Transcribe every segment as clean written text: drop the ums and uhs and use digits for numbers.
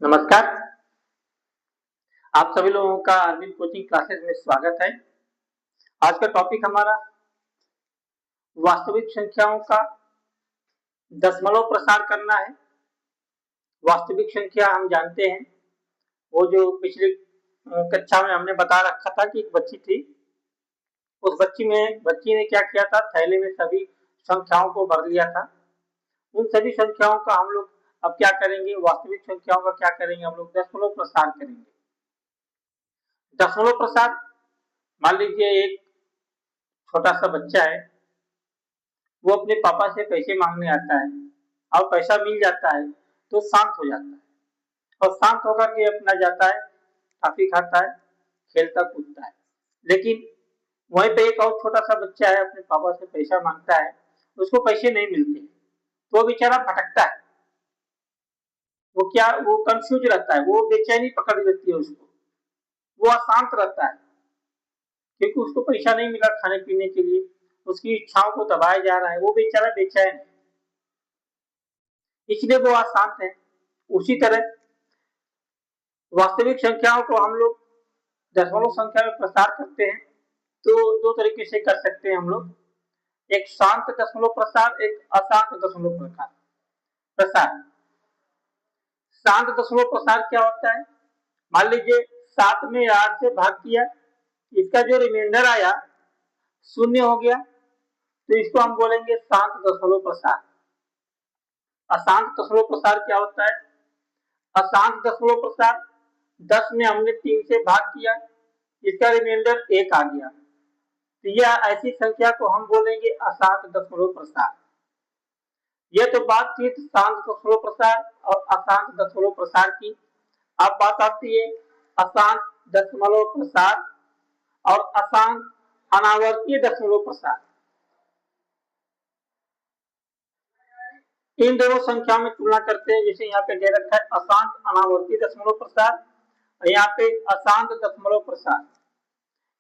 नमस्कार। आप सभी लोगों का अरविंद कोचिंग क्लासेस में स्वागत है। आज का टॉपिक हमारा वास्तविक संख्याओं का दशमलव प्रसार करना है। वास्तविक संख्या हम जानते हैं, वो जो पिछली कक्षा में हमने बता रखा था कि एक बच्ची थी। उस बच्ची ने क्या किया था, थैले में सभी संख्याओं को भर लिया था। उन सभी संख्याओं का हम लोग अब क्या करेंगे, वास्तविक संख्याओं का क्या करेंगे, हम लोग दशमलव प्रसार करेंगे। दशमलव प्रसार, मान लीजिए एक छोटा सा बच्चा है, वो अपने पापा से पैसे मांगने आता है और पैसा मिल जाता है तो शांत हो जाता है और शांत होकर के अपना जाता है, टॉफी खाता है, खेलता कूदता है। लेकिन वहीं पे एक और छोटा सा बच्चा है, अपने पापा से पैसा मांगता है, उसको पैसे नहीं मिलते तो वो बेचारा भटकता है। वो कंफ्यूज रहता है, वो बेचैनी पकड़ लेती है उसको, वो अशांत रहता है क्योंकि उसको पैसा नहीं मिला खाने पीने के लिए, उसकी इच्छाओं को दबाया जा रहा है, वो बेचारा बेचैन है, इसलिए वो अशांत है। उसी तरह वास्तविक संख्याओं को हम लोग दशमलव संख्या में प्रसार करते हैं तो दो तरीके से कर सकते हैं हम लोग, एक शांत दशमलव प्रसार, एक अशांत दशमलव प्रसार। शांत दशमलव प्रसार क्या होता है, मान लीजिए 7 में 8 से भाग किया, इसका जो रिमाइंडर आया 0 हो गया तो इसको हम बोलेंगे शांत दशमलव प्रसार। अशांत दशमलव प्रसार क्या होता है, अशांत दशमलव प्रसार 10 में हमने 3 से भाग किया, इसका रिमाइंडर 1 आ गया तो यह ऐसी संख्या को हम बोलेंगे अशांत दशमलव प्रसार। यह तो बात थी शांत दशमलव प्रसार और अशांत दशमलव प्रसार की। अब बात आती है अशांत दशमलव प्रसार और अशांत अनावर्तीय दशमलव प्रसार। इन दोनों संख्या में तुलना करते हैं, जैसे यहाँ पे दे रखा है अशांत अनावर्तीय दशमलव प्रसार और यहाँ पे अशांत दशमलव प्रसार।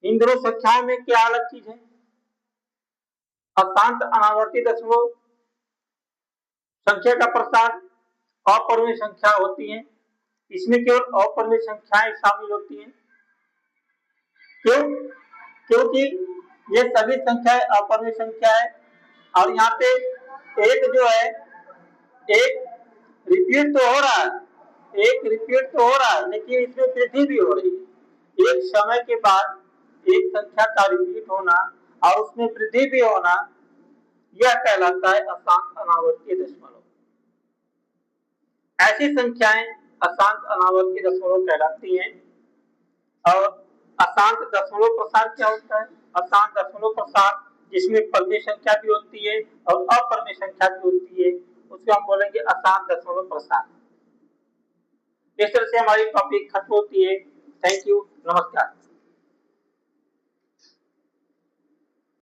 इन दोनों संख्याओं में क्या अलग चीज है, अशांत अनावर्तीय दशमलव संख्या का प्रसार अपरिमेय संख्या होती है, इसमें केवल अपरिमेय संख्याएं शामिल होती हैं। क्यों? क्योंकि ये सभी संख्याएं अपरिमेय संख्या है और यहाँ पे एक जो है, एक रिपीट तो हो रहा है, लेकिन इसमें वृद्धि भी हो रही है। एक समय के बाद एक संख्या का रिपीट होना और उसमें वृद्धि भी होना, यह कहलाता है अशांत अनावर्तीय दशमलव। ऐसी संख्याएं अशांत अनावर्तीय दशमलव कहलाती हैं। और अशांत दशमलव प्रसार क्या होता है, अशांत दशमलव प्रसार जिसमें परिमेय संख्या भी होती है और अपरिमेय संख्या भी होती है, उसको हम बोलेंगे अशांत दशमलव प्रसार। इस तरह से हमारी टॉपिक खत्म होती है। थैंक यू, नमस्कार।